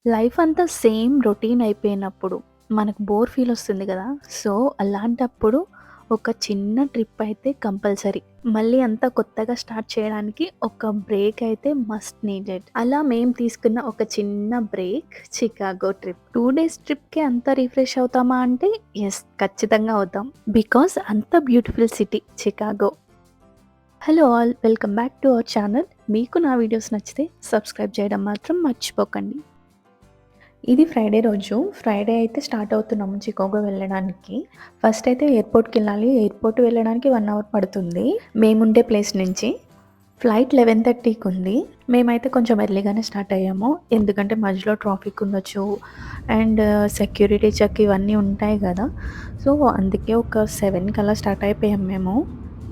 Life అంతా same routine అయిపోయినప్పుడు మనకు బోర్ ఫీల్ వస్తుంది కదా! సో, అలాంటప్పుడు ఒక చిన్న ట్రిప్ అయితే కంపల్సరీ. మళ్ళీ అంతా కొత్తగా స్టార్ట్ చేయడానికి ఒక బ్రేక్ అయితే మస్ట్ నీడెడ్. అలా మేము తీసుకున్న ఒక చిన్న బ్రేక్ చికాగో ట్రిప్. 2 డేస్ ట్రిప్‌కే అంత రిఫ్రెష్ అవుతామా అంటే యెస్, ఖచ్చితంగా అవుతాం. బికాజ్ అంత beautiful city Chicago. Hello all, welcome back to our channel. మీకు నా వీడియోస్ నచ్చితే సబ్స్క్రైబ్ చేయడం మాత్రం మర్చిపోకండి. ఇది ఫ్రైడే రోజు. ఫ్రైడే అయితే స్టార్ట్ అవుతున్నాము చికాగో వెళ్ళడానికి. ఫస్ట్ అయితే ఎయిర్‌పోర్ట్‌కెళ్ళాలి. ఎయిర్‌పోర్ట్ వెళ్ళడానికి 1 అవర్ పడుతుంది మేముండే ప్లేస్ నుంచి. ఫ్లైట్ 11:30కి ఉంది. మేమైతే కొంచెం ఎర్లీగానే స్టార్ట్ అయ్యాము. ఎందుకంటే మధ్యలో ట్రాఫిక్ ఉండొచ్చు అండ్ సెక్యూరిటీ చెక్ ఇవన్నీ ఉంటాయి గదా! సో, అందుకే ఒక 7 కల్లా స్టార్ట్ అయిపోయాం మేము.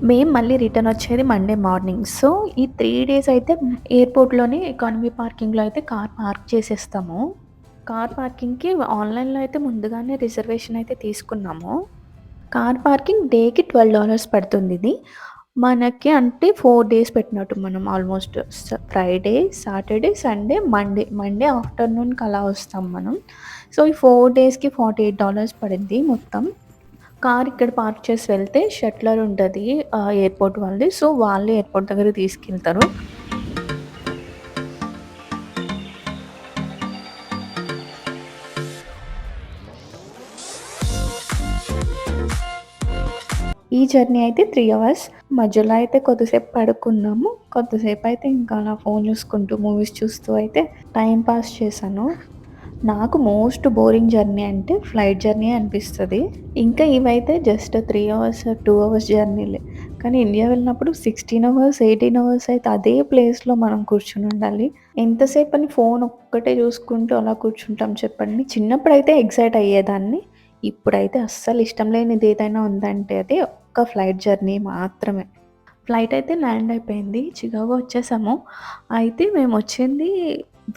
మేము మళ్ళీ రిటర్న్ వచ్చేది మండే మార్నింగ్. సో, ఈ 3 డేస్ అయితే ఎయిర్‌పోర్ట్‌లోనే ఎకానమీ పార్కింగ్‌లో అయితే కార్ పార్క్ చేసేస్తాము. కార్ పార్కింగ్‌కి ఆన్‌లైన్‌లో అయితే ముందుగానే రిజర్వేషన్ అయితే తీసుకున్నాము. కార్ పార్కింగ్ డేకి $12 పడుతుందిది. మనకి అంటే 4 డేస్ పెట్టినట్టు మనం almost Friday, Saturday, Sunday, Monday ఆఫ్టర్‌నూన్‌కి అలా వస్తాం మనం. సో, ఈ 4 డేస్‌కి $48 పడిద్ది మొత్తం. కార్ ఇక్కడ పార్క్ చేసి వెళ్తే షట్లర్ ఉంటది ఎయిర్‌పోర్ట్ వాళ్ళది. సో, వాళ్ళే ఎయిర్‌పోర్ట్ దగ్గరికి తీసుకెళ్తారు. ఈ జర్నీ అయితే 3 అవర్స్. మధ్యలో అయితే కొద్దిసేపు పడుకున్నాము. కొద్దిసేపయితే ఇంకా అలా ఫోను చూసుకుంటూ, మూవీస్ చూస్తూ అయితే టైమ్ పాస్ చేశాను. నాకు మోస్ట్ బోరింగ్ జర్నీ అంటే ఫ్లైట్ జర్నీయే అనిపిస్తది. ఇంకా ఇవైతే జస్ట్ 3 అవర్స్, 2 అవర్స్ జర్నీలే. కానీ ఇండియా వెళ్ళినప్పుడు 16 అవర్స్, 18 అవర్స్ అయితే అదే ప్లేస్‌లో మనం కూర్చొనుండాలి. ఎంతసేపని ఫోను ఒక్కటే చూసుకుంటూ అలా కూర్చుంటాం చెప్పండి. చిన్నప్పుడైతే ఎక్సైట్ అయ్యేదాన్ని. ఇప్పుడైతే అస్సలు ఇష్టం లేనిది ఏదైనా ఉందంటే అది ఒక్క ఫ్లైట్ జర్నీ మాత్రమే. ఫ్లైట్ అయితే ల్యాండ్ అయిపోయింది. చికాగో వచ్చేసాము. అయితే మేమొచ్చింది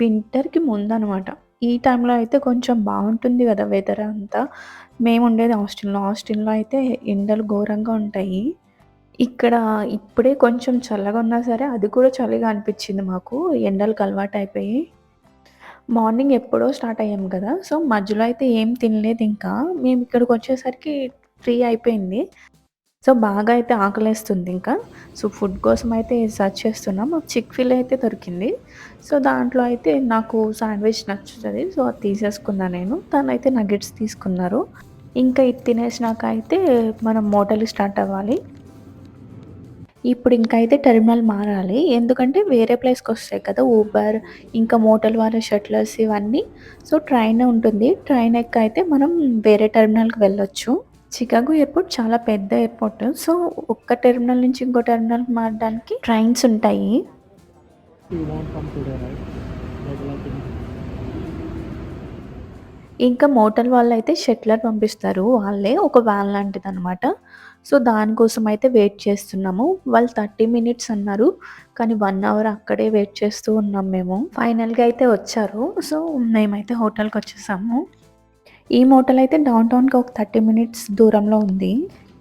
వింటర్‌కి ముందనమాట. ఈ టైంలో అయితే కొంచెం బావుంటుంది గదా! వెదర్ అంతా. మేముండేది ఆస్టిన్‌లో. ఆస్టిన్‌లో అయితే ఎండలు ఘోరంగా ఉంటాయి. ఇక్కడ ఇప్పుడే కొంచెం చల్లగా ఉన్నా సరే అది కూడా చలిగా అనిపిచ్చింది మాకు ఎండలకి అలవాటయిపోయి. మార్నింగ్ ఎప్పుడో స్టార్ట్ అయ్యాం గదా! సో, మధ్యలో అయితే ఏం తినలేదింకా. మేమిక్కడికొచ్చేసరికి 3 అయిపోయింది. సో, బాగా అయితే ఆకలేస్తుందింకా. సో, ఫుడ్ కోసమయితే సెర్చ్ చేస్తున్నాం. మాకు చిక్ ఫిల్ అయితే దొరికింది. సో, దాంట్లో అయితే నాకు శాండ్‌విచ్ నచ్చుతది. సో, అది తీసేసుకున్నా నేను. తనైతే నగ్గెట్స్ తీసుకున్నారు. ఇంకా ఇది తినేసినాక అయితే మనం మోటల్‌కి స్టార్ట్ అవ్వాలి. ఇప్పుడింకైతే టెర్మినల్ మారాలి. ఎందుకంటే వేరే ప్లేస్‌కొస్తాయి కదా! ఊబర్, ఇంకా మోటల్ వాళ్ళ షట్లర్స్ ఇవన్నీ. సో, ట్రైన్ ఉంటుంది. ట్రైన్ ఎక్కయితే మనం వేరే టెర్మినల్‌కి వెళ్ళొచ్చు. చికాగో ఎయిర్‌పోర్ట్ చాలా పెద్ద ఎయిర్‌పోర్ట్. సో, ఒక్క టెర్మినల్ నుంచి ఇంకో టెర్మినల్‌కి మారడానికి ట్రైన్స్ ఉంటాయి. You won't come today, right? Like in ఇంకా మోటల్ వాళ్ళైతే షట్లర్ పంపిస్తారు. వాళ్ళే ఒక వ్యాన్ లాంటిదనమాట. సో, దానికోసం అయితే వెయిట్ చేస్తున్నాము. వాళ్ళు 30 మినిట్స్ అన్నారు. కానీ 1 అవర్ అక్కడే వెయిట్ చేస్తూ ఉన్నాం మేము. ఫైనల్‌గా అయితే వచ్చారు. సో, మేమైతే హోటల్‌కొచ్చేసాము. ఈ మోటల్ అయితే డౌన్ టౌన్‌కి ఒక 30 మినిట్స్ దూరంలో ఉంది.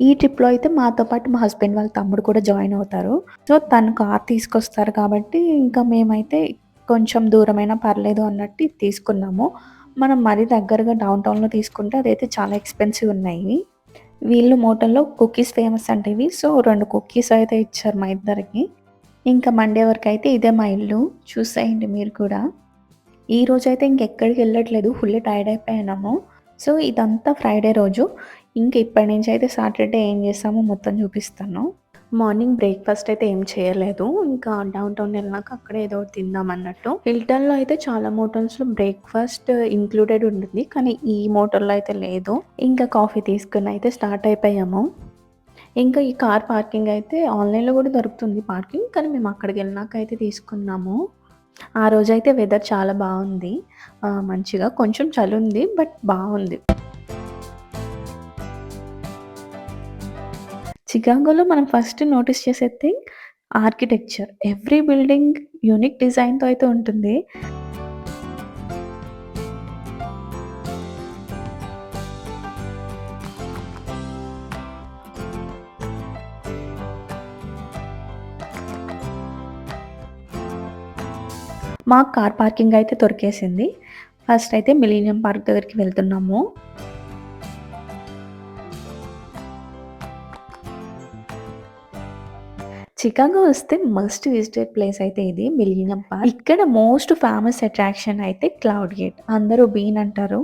ఈ ట్రిప్‌లో అయితే మాతో పాటు మా హస్బెండ్ వాళ్ళ తమ్ముడు కూడా జాయిన్ అవుతారు. సో, తను కార్ తీసుకొస్తారు కాబట్టి ఇంకా మేమైతే కొంచెం దూరమైనా పర్లేదు అన్నట్టు ఇది తీసుకున్నాము. మనం మరీ దగ్గరగా డౌన్ టౌన్‌లో తీసుకుంటే అదైతే చాలా ఎక్స్‌పెన్సివ్ ఉన్నాయి. వీళ్ళు మోటల్‌లో కుకీస్ ఫేమస్ అంట ఇవి. సో, 2 కుకీస్ అయితే ఇచ్చారు మా ఇద్దరికి. ఇంకా మండే వరకైతే ఇదే మా ఇల్లు. చూసేయండి మీరు కూడా. ఈరోజైతే ఇంకెక్కడికెళ్ళట్లేదు. ఫుల్ టైర్డ్ అయిపోయాము. సో, ఇదంతా ఫ్రైడే రోజు. ఇంక ఇప్పటి నుంచయితే సాటర్డే ఏం చేశామో మొత్తం చూపిస్తాను. మార్నింగ్ బ్రేక్‌ఫాస్ట్ అయితే ఏం చేయలేదు. ఇంకా డౌన్ టౌన్ ఎళ్ళాక అక్కడే ఏదో ఒకటి తిందామన్నట్టు. హిల్టన్‌లో అయితే చాలా మోటల్స్‌లో బ్రేక్‌ఫాస్ట్ ఇంక్లూడెడ్ ఉంటుంది. కానీ ఈ మోటల్‌లో అయితే లేదు. ఇంకా కాఫీ తీసుకొని అయితే స్టార్ట్ అయిపోయాము. ఇంకా ఈ కార్ పార్కింగ్ అయితే ఆన్‌లైన్‌లో కూడా దొరుకుతుంది పార్కింగ్. కానీ మేము అక్కడికెళ్ళినాక అయితే తీసుకున్నాము. ఆ రోజైతే వెదర్ చాలా బావుంది. మంచిగా కొంచెం చలుంది. బట్ బావుంది. చికాగోలో మనం ఫస్ట్ నోటీస్ చేసే thing architecture. Every building unique డిజైన్‌తో అయితే ఉంటుంది. మాకు కార్ పార్కింగ్ అయితే దొరికేసింది. ఫస్ట్ అయితే మిలీనియం పార్క్ దగ్గరికి వెళ్తున్నాము. చికాగో వస్తే మస్ట్ విజిటెడ్ ప్లేస్ అయితే ఇది మిలీనియం పార్క్. ఇక్కడ మోస్ట్ ఫేమస్ అట్రాక్షన్ అయితే క్లౌడ్ గేట్. అందరూ బీన్ అంటారు.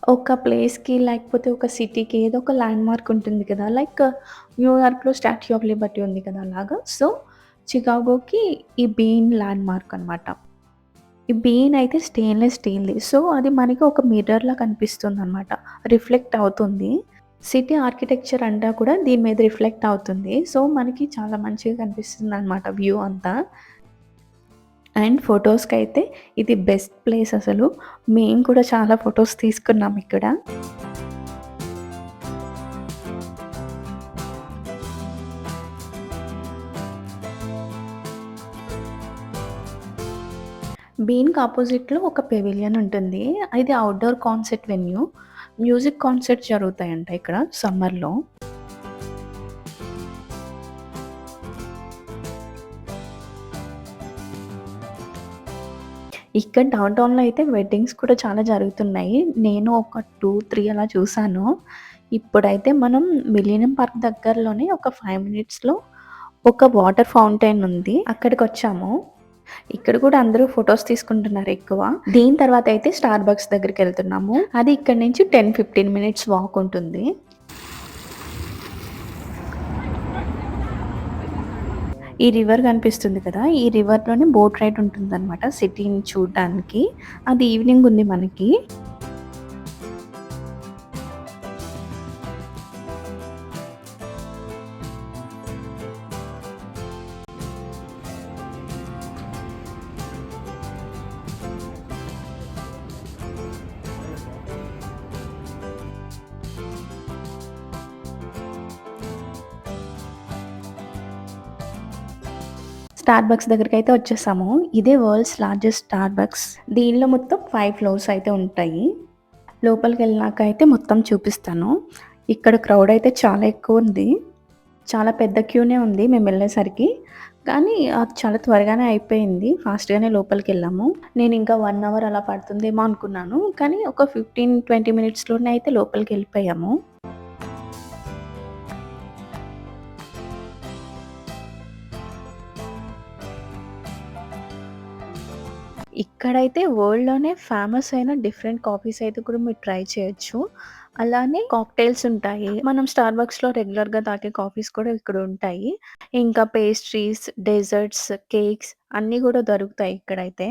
ఒక ప్లేస్‌కి లేకపోతే ఒక సిటీకి ఏదో ఒక ల్యాండ్‌మార్క్ ఉంటుంది కదా! లైక్ న్యూయార్క్‌లో స్టాట్యూ ఆఫ్ లిబర్టీ ఉంది కదా! అలాగా. సో, చికాగోకి ఈ బీన్ ల్యాండ్‌మార్క్ అనమాట. ఈ బీన్ అయితే స్టెయిన్‌లెస్ స్టీల్‌ది. సో, అది మనకి ఒక మిర్రర్‌లా కనిపిస్తుందనమాట. రిఫ్లెక్ట్ అవుతుంది. సిటీ ఆర్కిటెక్చర్ అంతా కూడా దీని మీద రిఫ్లెక్ట్ అవుతుంది. సో, మనకి చాలా మంచిగా కనిపిస్తుందనమాట వ్యూ అంతా. అండ్ ఫోటోస్‌కైతే ఇది బెస్ట్ ప్లేస్ అసలు. మేము కూడా చాలా ఫోటోస్ తీసుకున్నాం ఇక్కడ. బీన్‌కి అపోజిట్‌లో ఒక పెవిలియన్ ఉంటుంది. ఇది outdoor concert venue. Music concerts జరుగుతాయంట ఇక్కడ సమ్మర్‌లో. ఇక్కడ డౌన్ టౌన్‌లో అయితే వెడ్డింగ్స్ కూడా చాలా జరుగుతున్నాయి. నేను ఒక 2, 3 అలా చూసాను. ఇప్పుడైతే మనం మిలీనియం పార్క్ దగ్గరలోనే ఒక 5 మినిట్స్‌లో ఒక వాటర్ ఫౌంటైన్ ఉంది. అక్కడికొచ్చాము. ఇక్కడ కూడా అందరూ ఫోటోస్ తీసుకుంటున్నారు ఎక్కువ. దీని తర్వాత అయితే స్టార్ బక్స్ దగ్గరికెళ్తున్నాము. అది ఇక్కడి నుంచి 10, 15 మినిట్స్ వాక్ ఉంటుంది. ఈ రివర్ కనిపిస్తుంది కదా! ఈ రివర్‌లోనే బోట్ రైడ్ ఉంటుందనమాట సిటీని చూడడానికి. అది ఈవినింగ్ ఉంది మనకి. స్టార్ బక్స్ దగ్గరికైతే వచ్చేసాము. ఇదే వరల్డ్స్ లార్జెస్ట్ స్టార్ బక్స్. దీనిలో మొత్తం 5 ఫ్లోర్స్ అయితే ఉంటాయి. లోపలికెళ్ళినాక అయితే మొత్తం చూపిస్తాను. ఇక్కడ క్రౌడ్ అయితే చాలా ఎక్కువుంది. చాలా పెద్ద క్యూనే ఉంది మేమెళ్ళేసరికి. కానీ అది చాలా త్వరగానే అయిపోయింది. ఫాస్ట్‌గానే లోపలికెళ్ళాము. నేనింకా 1 అవర్ అలా పడుతుందేమో అనుకున్నాను. కానీ ఒక 15, 20 మినిట్స్‌లోనే అయితే లోపలికెళ్ళిపోయాము. ఇక్కడైతే వరల్డ్‌లోనే ఫేమస్ అయిన డిఫరెంట్ కాఫీస్ అయితే కూడా మీరు ట్రై చేయొచ్చు. అలానే కాక్టెయిల్స్ ఉంటాయి. మనం స్టార్ బక్స్‌లో రెగ్యులర్‌గా తాగే కాఫీస్ కూడా ఇక్కడ ఉంటాయి. ఇంకా పేస్ట్రీస్, డెజర్ట్స్, కేక్స్ అన్నీ గూడా దొరుకుతాయి ఇక్కడైతే.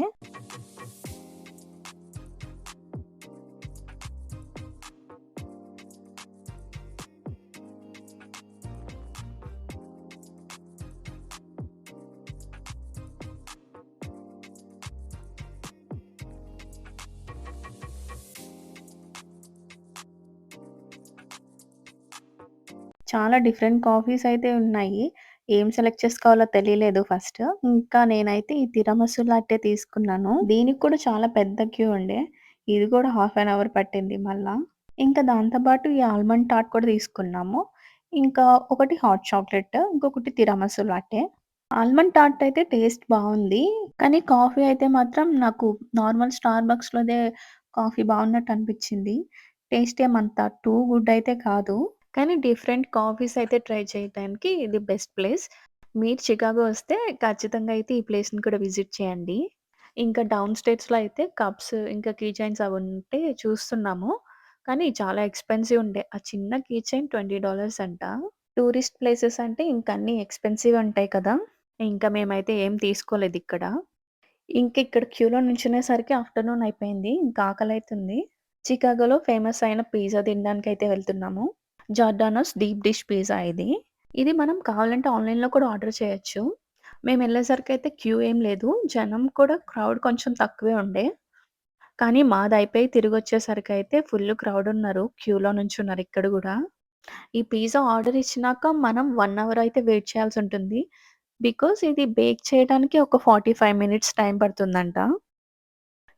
చాలా డిఫరెంట్ కాఫీస్ అయితే ఉన్నాయి. ఏం సెలెక్ట్ చేసుకోవాలో తెలియలేదు ఫస్ట్. ఇంకా నేనైతే ఈ తిరమసు లాట్టే తీసుకున్నాను. దీనికి కూడా చాలా పెద్ద క్యూ ఉండే. ఇది కూడా హాఫ్ అన్ అవర్ పట్టింది మళ్ళా. ఇంకా దాంతో పాటు ఈ ఆల్మండ్ టార్ట్ కూడా తీసుకున్నాము. ఇంకా ఒకటి హాట్ చాక్లెట్, ఇంకొకటి తిరమసు లాట్టే. ఆల్మండ్ టార్ట్ అయితే టేస్ట్ బావుంది. కానీ కాఫీ అయితే మాత్రం నాకు నార్మల్ స్టార్ బక్స్‌లోదే కాఫీ బావున్నట్టు అనిపిచ్చింది. టేస్ట్ ఏమంత టూ గుడ్ అయితే కాదు. కానీ డిఫరెంట్ కాఫీస్ అయితే ట్రై చేయడానికి ఇది బెస్ట్ ప్లేస్. మీరు చికాగో వస్తే ఖచ్చితంగా అయితే ఈ ప్లేస్‌ని కూడా విజిట్ చేయండి. ఇంకా డౌన్ స్టేట్స్‌లో అయితే కప్స్ ఇంకా కీ చైన్స్ అవి ఉంటే చూస్తున్నాము. కానీ చాలా ఎక్స్‌పెన్సివ్ ఉండే. ఆ చిన్న కీ చైన్ $20 అంట. టూరిస్ట్ ప్లేసెస్ అంటే ఇంక అన్నీ ఎక్స్‌పెన్సివ్ ఉంటాయి కదా! ఇంకా మేమైతే ఏం తీసుకోలేదిక్కడ. ఇంకిక్కడ క్యూలో నుంచునేసరికి ఆఫ్టర్‌నూన్ అయిపోయింది. ఇంకా ఆకలైతుంది. చికాగోలో ఫేమస్ అయిన పిజ్జా తినడానికైతే వెళ్తున్నాము. జార్డానోస్ డీప్ డిష్ పిజ్జా ఇది. ఇది మనం కావాలంటే ఆన్‌లైన్‌లో కూడా ఆర్డర్ చేయొచ్చు. మేమెళ్ళేసరికైతే క్యూ ఏం లేదు. జనం కూడా క్రౌడ్ కొంచెం తక్కువే ఉండే. కానీ మాదయిపోయి తిరిగొచ్చేసరికయితే ఫుల్లు క్రౌడున్నారు. క్యూలో నుంచున్నారు ఇక్కడ గూడా. ఈ పిజ్జా ఆర్డర్ ఇచ్చినాక మనం 1 అవర్ అయితే వెయిట్ చేయాల్సుంటుంది. బికాజ్ ఇది బేక్ చేయడానికి ఒక 45 మినిట్స్ టైం పడుతుందంట.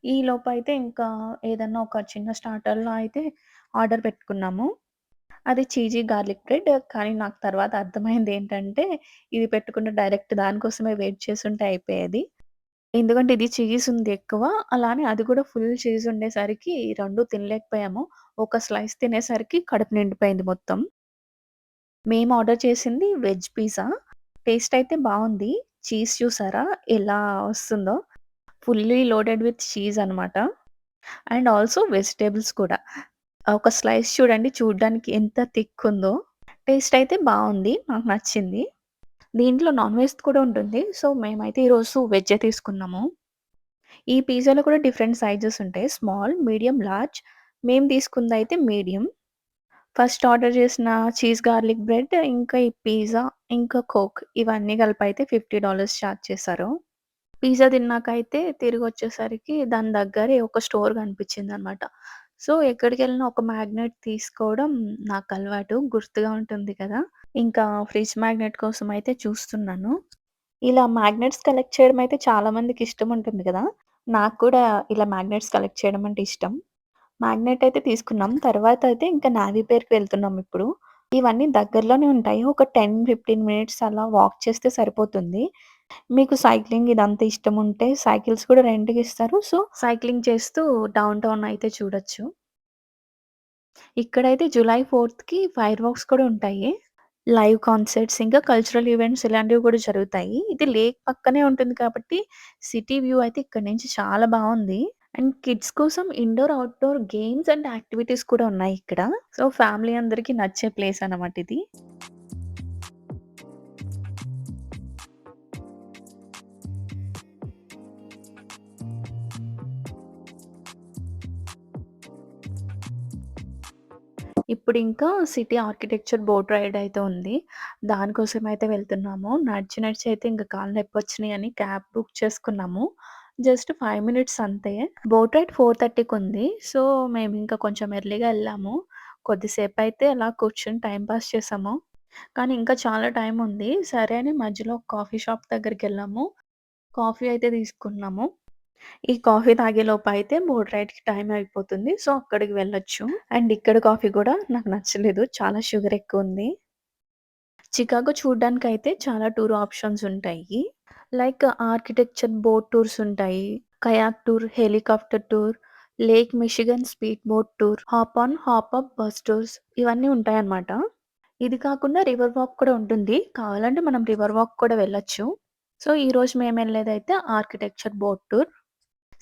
ఈలోపైతే ఇంకా ఏదన్నా ఒక చిన్న స్టార్టర్‌లో అయితే ఆర్డర్ పెట్టుకున్నాము. అది చీజీ గార్లిక్ బ్రెడ్. కానీ నాకు తర్వాత అర్థమైందేంటంటే, ఇది పెట్టుకుంటే డైరెక్ట్ దానికోసమే వెయిట్ చేసుంటే అయిపోయేది. ఎందుకంటే ఇది చీజ్ ఉంది ఎక్కువ. అలానే అది కూడా ఫుల్ చీజ్ ఉండేసరికి 2 తినలేకపోయాము. ఒక స్లైస్ తినేసరికి కడుపు నిండిపోయింది మొత్తం. మేము ఆర్డర్ చేసింది వెజ్ పిజ్జా. టేస్ట్ అయితే బావుంది. చీజ్ చూసారా ఎలా వస్తుందో? ఫుల్లీ లోడెడ్ విత్ చీజ్ అనమాట. అండ్ ఆల్సో వెజిటబుల్స్ కూడా. ఒక స్లైస్ చూడండి చూడ్డానికి ఎంత థిక్ ఉందో. టేస్ట్ అయితే బావుంది. నాకు నచ్చింది. దీంట్లో నాన్ వెజ్ కూడా ఉంటుంది. సో, మేమైతే ఈరోజు వెజ్జే తీసుకున్నాము. ఈ పిజ్జాలో కూడా డిఫరెంట్ సైజెస్ ఉంటాయి. Small, medium, large. మేము తీసుకుందయితే మీడియం. ఫస్ట్ ఆర్డర్ చేసిన చీజ్ గార్లిక్ బ్రెడ్, ఇంకా ఈ పిజ్జా, ఇంకా కోక్ ఇవన్నీ కలిపైతే $50 చార్జ్ చేశారు. పిజ్జా తిన్నాకైతే తిరిగొచ్చేసరికి దాని దగ్గరే ఒక స్టోర్ కనిపించిందనమాట. సో, ఎక్కడికెళ్ళినా ఒక మ్యాగ్నెట్ తీసుకోవడం నాకలవాటు. గుర్తుగా ఉంటుంది కదా! ఇంకా ఫ్రిడ్జ్ మ్యాగ్నెట్ కోసమయితే చూస్తున్నాను. ఇలా మ్యాగ్నెట్స్ కలెక్ట్ చేయడం అయితే చాలా మందికి ఇష్టం ఉంటుంది కదా! నాకు కూడా ఇలా మ్యాగ్నెట్స్ కలెక్ట్ చేయడం అంటే ఇష్టం. మ్యాగ్నెట్ అయితే తీసుకున్నాం. తర్వాత అయితే ఇంకా నావీ పియర్‌కి వెళ్తున్నాం ఇప్పుడు. ఇవన్నీ దగ్గరలోనే ఉంటాయి. ఒక 10, 15 మినిట్స్ అలా వాక్ చేస్తే సరిపోతుంది. మీకు సైక్లింగ్ ఇదంతా ఇష్టముంటే సైకిల్స్ కూడా రెంట్‌కిస్తారు. సో, సైక్లింగ్ చేస్తూ డౌన్ టౌన్ అయితే చూడొచ్చు. ఇక్కడైతే జులై 4థ్‌కి ఫైర్ వర్క్స్ కూడా ఉంటాయి. లైవ్ కాన్సర్ట్స్ ఇంకా కల్చరల్ ఈవెంట్స్ ఇలాంటివి కూడా జరుగుతాయి. ఇది లేక్ పక్కనే ఉంటుంది కాబట్టి సిటీ వ్యూ అయితే ఇక్కడి నుంచి చాలా బావుంది. అండ్ కిడ్స్ కోసం indoor, outdoor games and activities కూడా ఉన్నాయి ఇక్కడ. సో, ఫ్యామిలీ అందరికి నచ్చే ప్లేస్ అన్నమాట ఇది. ఇప్పుడింకా సిటీ ఆర్కిటెక్చర్ బోట్ రైడ్ అయితే ఉంది. దానికోసం అయితే వెళ్తున్నాము. నడిచి నడిచి అయితే ఇంక కాళ్ళు నొప్పొచ్చినాయని క్యాబ్ బుక్ చేసుకున్నాము. జస్ట్ 5 మినిట్స్ అంతే. బోట్ రైడ్ 4:30కి ఉంది. సో, మేమింకా కొంచెం ఎర్లీగా ఎళ్ళాము. కొద్దిసేపయితే అలా కూర్చొని టైమ్ పాస్ చేసాము. కానీ ఇంకా చాలా టైం ఉంది. సరే అని మధ్యలో కాఫీ షాప్ దగ్గరికెళ్ళాము. కాఫీ అయితే తీసుకున్నాము. ఈ కాఫీ తాగేలోపయితే బోట్ రైడ్‌కి టైం అయిపోతుంది. సో, అక్కడికి వెళ్ళొచ్చు. అండ్ ఇక్కడ కాఫీ గూడా నాకు నచ్చలేదు. చాలా షుగర్ ఎక్కువుంది. చికాగో చూడ్డానికైతే చాలా టూర్ ఆప్షన్స్ ఉంటాయి. లైక్ ఆర్కిటెక్చర్ బోట్ టూర్స్ ఉంటాయి. కయాక్ tour, helicopter tour, lake Michigan speed boat tour, hop on, hop up bus tours ఇవన్నీ ఉంటాయన్నమాట. ఇది కాకుండా రివర్ వాక్ కూడా ఉంటుంది. కావాలంటే మనం రివర్ వాక్ కూడా వెళ్ళొచ్చు. సో, ఈరోజు మేమెళ్ళేదైతే architecture boat tour.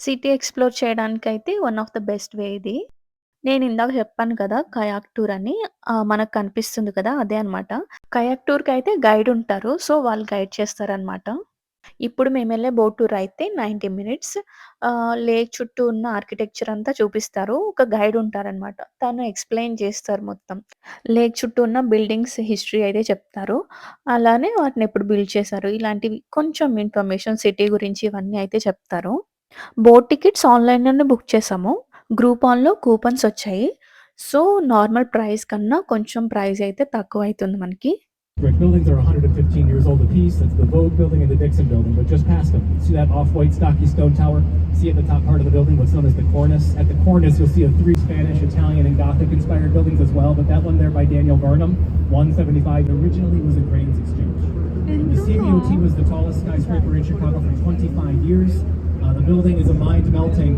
City explore చేయడానికైతే one of the best way ఇది. నేనిందాక చెప్పాను కదా! కయాక్ టూర్ అని. మనకు కనిపిస్తుంది కదా! అదే అన్నమాట. కయాక్ టూర్‌కైతే గైడ్ ఉంటారు. సో, వాళ్ళు గైడ్ చేస్తారన్నమాట. ఇప్పుడు మేమెళ్ళే బోట్ టూర్ అయితే 90 మినిట్స్. లేక్ చుట్టూ ఉన్న ఆర్కిటెక్చర్ అంతా చూపిస్తారు. ఒక గైడ్ ఉంటారన్నమాట. తను ఎక్స్‌ప్లెయిన్ చేస్తారు మొత్తం. లేక్ చుట్టూ ఉన్న బిల్డింగ్స్ హిస్టరీ అయితే చెప్తారు. అలానే వాటిని ఎప్పుడు బిల్డ్ చేశారు, ఇలాంటివి కొంచెం ఇన్ఫర్మేషన్ సిటీ గురించి ఇవన్నీ అయితే చెప్తారు. బోట్ టికెట్స్ ఆన్‌లైన్‌లోనే బుక్ చేసాము. గ్రూపాన్‌లో కూపన్స్ వచ్చాయి. సో, నార్మల్ ప్రైస్ కన్నా కొంచెం ప్రైస్ అయితే తక్కువైతుంది మనకి. Brick buildings are 115 years old apiece. That's the Vogue building and the Dixon building, but just past them. See that off-white stocky stone tower? See at the top part of the building what's known as the cornice? At the cornice, you'll see a 3 Spanish, Italian, and Gothic-inspired buildings as well, but that one there by Daniel Burnham, 175, originally was a grains exchange. The CBOT was the tallest skyscraper in Chicago for 25 years. The building is a mind-melting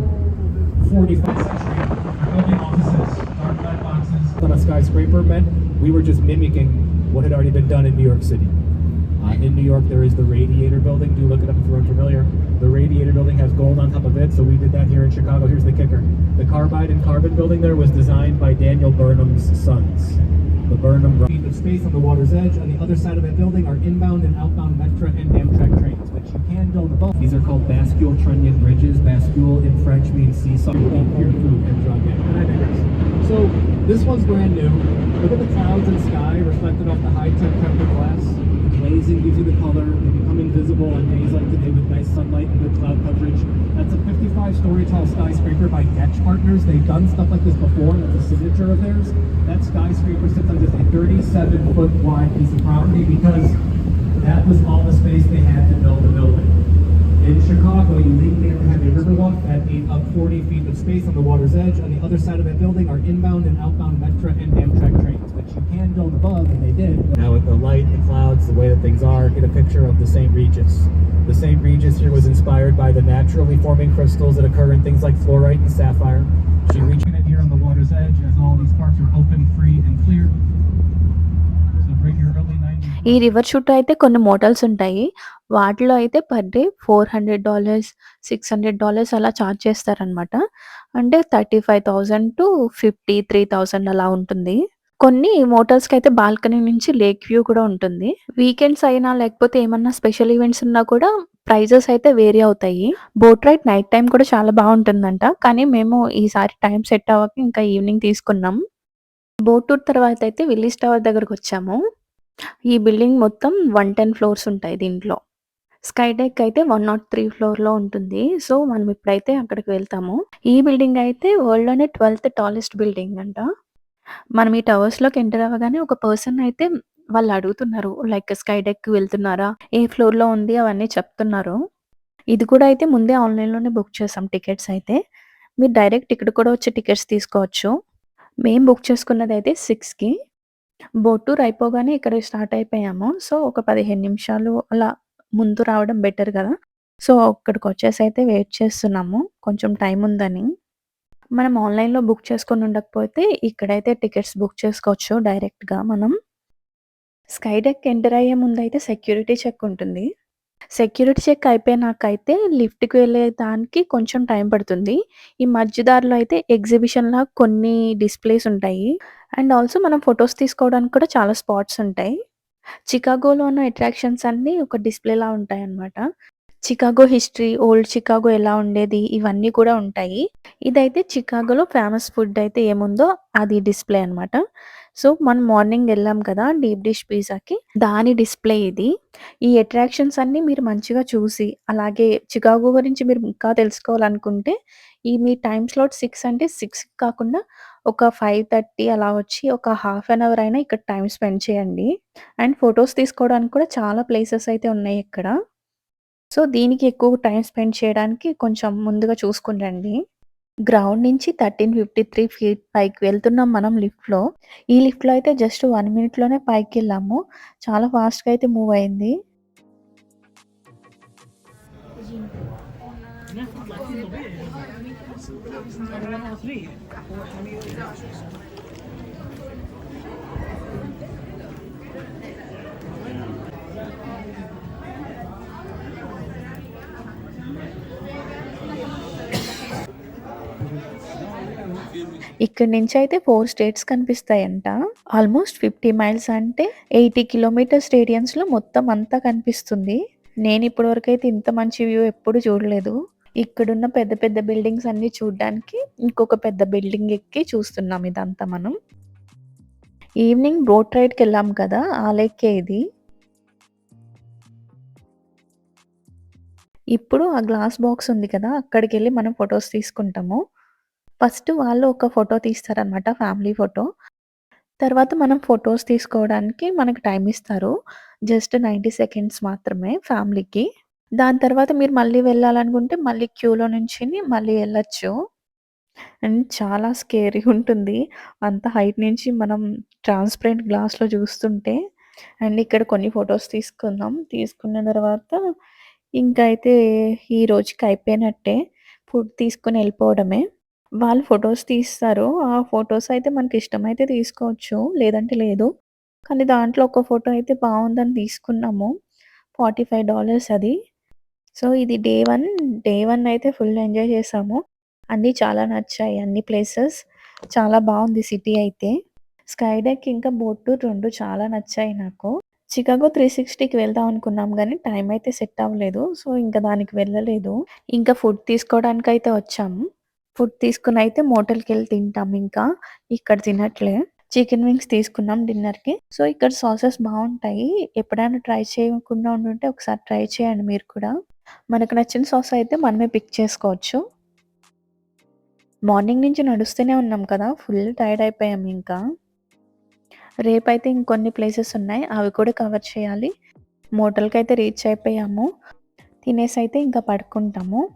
45th century building offices, dark red boxes. On a skyscraper meant we were just mimicking what had already been done in New York City. In New York, there is the Radiator Building. Do look it up if you're unfamiliar. The Radiator Building has gold on top of it, so we did that here in Chicago. Here's the kicker. The Carbide and Carbon Building there was designed by Daniel Burnham's sons. The Burnham feet of space on the water's edge. On the other side of that building are inbound and outbound Metra and Amtrak trains, which you can build above. These are called bascule trunnion bridges. Bascule in French means seesaw. Eat your food and drug it. And I digress. So this one's brand new. Look at the clouds and sky reflected off the high-tech tempered glass. The glazing gives you the color. They become invisible on days like today with nice sunlight and good cloud coverage. That's a 55-story tall skyscraper by Getch Partners. They've done stuff like this before. That's a signature of theirs. That skyscraper sits on just a 37-foot wide piece of property because that was all the space they had to build the building. In Chicago, you legally have to have a riverwalk that ate up 40 feet of space on the water's edge. On the other side of that building are inbound and outbound Metra and Amtrak trains, which you can build above, and they did. Now with the light, the clouds, the way that things are, get a picture of the St. Regis. The St. Regis here was inspired by the naturally forming crystals that occur in things like fluorite and sapphire. She reached it here on the water's edge as all these parks are open, free, and clear. So bring your early 90s. ఈ river చుట్టూ అయితే కొన్ని mortals ఉంటాయి. వాటిలో అయితే per day $400, $600 అలా charge చేస్తారనమాట. అంటే 35,000-53,000 అలా ఉంటుంది. కొన్ని మోటల్స్‌కైతే బాల్కనీ నుంచి లేక్ వ్యూ కూడా ఉంటుంది. వీకెండ్స్ అయినా లేకపోతే ఏమన్నా స్పెషల్ ఈవెంట్స్ ఉన్నా కూడా ప్రైజెస్ అయితే వేరీ అవుతాయి. బోట్ రైడ్ నైట్ టైమ్ కూడా చాలా బావుంటుందంట. కానీ మేము ఈసారి టైం సెట్ అవ్వక ఇంకా ఈవినింగ్ తీసుకున్నాం. బోట్ టూర్ తర్వాత అయితే విల్లీస్ టవర్ దగ్గరకొచ్చాము. ఈ బిల్డింగ్ మొత్తం 110 ఫ్లోర్స్ ఉంటాయి దీంట్లో. స్కై డెక్ అయితే 103 ఫ్లోర్‌లో ఉంటుంది. సో, మనం ఇప్పుడైతే అక్కడికి వెళ్తాము. ఈ బిల్డింగ్ అయితే వరల్డ్‌లోనే 12థ్ టాలెస్ట్ బిల్డింగ్ అంట. మనం ఈ టవర్స్‌లోకి ఎంటర్ అవ్వగానే ఒక పర్సన్ అయితే వాళ్ళు అడుగుతున్నారు. లైక్ స్కై డెక్‌కి వెళ్తున్నారా? ఏ ఫ్లోర్‌లో ఉంది అవన్నీ చెప్తున్నారు. ఇది కూడా అయితే ముందే ఆన్‌లైన్‌లోనే బుక్ చేసాం టికెట్స్ అయితే. మీరు డైరెక్ట్ ఇక్కడ కూడా వచ్చి టికెట్స్ తీసుకోవచ్చు. మేము బుక్ చేసుకున్నదైతే 6కి. బోట్ టూర్ అయిపోగానే ఇక్కడ స్టార్ట్ అయిపోయాము. సో, ఒక 15 నిమిషాలు అలా ముందు రావడం బెటర్ గదా! సో, అక్కడికొచ్చేసైతే వెయిట్ చేస్తున్నాము. కొంచెం టైం ఉందని. మనం ఆన్‌లైన్‌లో బుక్ చేసుకొని ఉండకపోతే ఇక్కడైతే టికెట్స్ బుక్ చేసుకోవచ్చు డైరెక్ట్‌గా మనం. స్కై డెక్ ఎంటర్ అయ్యే ముందయితే సెక్యూరిటీ చెక్ ఉంటుంది. సెక్యూరిటీ చెక్ అయిపోయినాకైతే లిఫ్ట్‌కి వెళ్ళేదానికి కొంచెం టైం పడుతుంది. ఈ మధ్య దారిలో అయితే ఎగ్జిబిషన్‌లా కొన్ని డిస్‌ప్లేస్ ఉంటాయి. అండ్ ఆల్సో మనం ఫోటోస్ తీసుకోవడానికి కూడా చాలా స్పాట్స్ ఉంటాయి. చికాగోలో ఉన్న అట్రాక్షన్స్ అన్నీ ఒక డిస్‌ప్లేలా ఉంటాయన్నమాట. చికాగో హిస్టరీ, ఓల్డ్ చికాగో ఎలా ఉండేది ఇవన్నీ కూడా ఉంటాయి. ఇదైతే చికాగోలో ఫేమస్ ఫుడ్ అయితే ఏముందో అది డిస్‌ప్లే అన్నమాట. సో, మనం మార్నింగ్ ఎళ్ళాం కదా! డీప్ డిష్ పిజ్జాకి దాని డిస్‌ప్లే ఇది. ఈ అట్రాక్షన్స్ అన్నీ మీరు మంచిగా చూసి, అలాగే చికాగో గురించి మీరు ఇంకా తెలుసుకోవాలనుకుంటే ఈ మీ టైమ్ స్లాట్ 6 అంటే 6 కాకుండా ఒక 5:30 అలా వచ్చి ఒక హాఫ్ అన్ అవర్ అయినా ఇక్కడ టైమ్ స్పెండ్ చేయండి. అండ్ ఫోటోస్ తీసుకోవడానికి కూడా చాలా ప్లేసెస్ అయితే ఉన్నాయి ఇక్కడ. సో, దీనికి ఎక్కువ టైమ్ స్పెండ్ చేయడానికి కొంచెం ముందుగా చూసుకొని రండి. గ్రౌండ్ నుంచి 1353 ఫీట్ పైకి వెళ్తున్నాం మనం లిఫ్ట్‌లో. ఈ లిఫ్ట్‌లో అయితే జస్ట్ 1 మినిట్‌లోనే పైకెళ్ళాము. చాలా ఫాస్ట్‌గా అయితే మూవ్ అయింది. ఇక్కడి నుంచయితే 4 స్టేట్స్ కనిపిస్తాయంట. ఆల్‌మోస్ట్ 50 మైల్స్ అంటే 80 కిలోమీటర్స్ రేడియన్స్‌లో మొత్తం అంతా కనిపిస్తుంది. నేను ఇప్పటి వరకైతే ఇంత మంచి వ్యూ ఎప్పుడు చూడలేదు. ఇక్కడున్న పెద్ద పెద్ద బిల్డింగ్స్ అన్నీ చూడ్డానికి ఇంకొక పెద్ద బిల్డింగ్ ఎక్కి చూస్తున్నాం ఇదంతా మనం. ఈవినింగ్ బోట్ రైడ్‌కెళ్ళాం కదా! ఆ లేకే ఇది. ఇప్పుడు ఆ గ్లాస్ బాక్స్ ఉంది కదా! అక్కడికెళ్ళి మనం ఫోటోస్ తీసుకుంటాము. ఫస్ట్ వాళ్ళు ఒక ఫోటో తీస్తారనమాట ఫ్యామిలీ ఫోటో. తర్వాత మనం ఫోటోస్ తీసుకోవడానికి మనకు టైమ్ ఇస్తారు. జస్ట్ 90 సెకండ్స్ మాత్రమే ఫ్యామిలీకి. దాని తర్వాత మీరు మళ్ళీ వెళ్ళాలనుకుంటే మళ్ళీ క్యూలో నుంచిని మళ్ళీ ఎళ్ళొచ్చు. అండ్ చాలా స్కేరీగా ఉంటుంది. అంత హైట్ నుంచి మనం ట్రాన్స్‌పరెంట్ గ్లాస్‌లో చూస్తుంటే. అండ్ ఇక్కడ కొన్ని ఫోటోస్ తీసుకున్నాం. తీసుకున్న తర్వాత ఇంకా అయితే ఈ రోజుకి అయిపోయినట్టే. ఫుడ్ తీసుకొని ఎళ్ళిపోవడమే. వాళ్ళు ఫోటోస్ తీస్తారు. ఆ ఫోటోస్ అయితే మనకిష్టమైతే తీసుకోవచ్చు. లేదంటే లేదు. కానీ దాంట్లో ఒక ఫోటో అయితే బావుందని తీసుకున్నాము. $45 అది. సో, ఇది డే 1. డే 1 అయితే ఫుల్ ఎంజాయ్ చేశాము. అన్నీ చాలా నచ్చాయి. అన్ని ప్లేసెస్. చాలా బావుంది సిటీ అయితే. స్కై డెక్ ఇంకా బోట్ టూర్ 2 చాలా నచ్చాయి నాకు. చికాగో 360కి వెళ్దాం అనుకున్నాం గానీ టైం అయితే సెట్ అవ్వలేదు. సో, ఇంక దానికి వెళ్ళలేదు. ఇంకా ఫుడ్ తీసుకోవడానికైతే వచ్చాము. ఫుడ్ తీసుకొనైతే మోటల్‌కెళ్ళి తింటాం ఇంకా. ఇక్కడ తినట్లే. చికెన్ వింగ్స్ తీసుకున్నాం డిన్నర్‌కి. సో, ఇక్కడ సాసెస్ బావుంటాయి. ఎప్పుడైనా ట్రై చేయకుండా ఉండుంటే ఒకసారి ట్రై చేయండి మీరు కూడా. మనకు నచ్చిన సాస్ అయితే మనమే పిక్ చేసుకోవచ్చు. మార్నింగ్ నుంచి నడుస్తూనే ఉన్నాం కదా! ఫుల్ టైర్డ్ అయిపోయాం ఇంకా. రేపైతే ఇంకొన్ని ప్లేసెస్ ఉన్నాయి. అవి కూడా కవర్ చేయాలి. మోటల్‌కైతే రీచ్ అయిపోయాము. తినేసి అయితే ఇంకా పడుకుంటాము.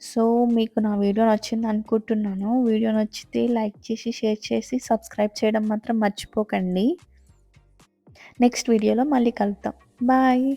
సో, మీకు నా వీడియో నచ్చింది అనుకుంటున్నాను. వీడియో నచ్చితే లైక్ చేసి, షేర్ చేసి, సబ్స్క్రైబ్ చేయడం మాత్రం మర్చిపోకండి. నెక్స్ట్ వీడియోలో మళ్ళీ కలుద్దాం. బాయ్.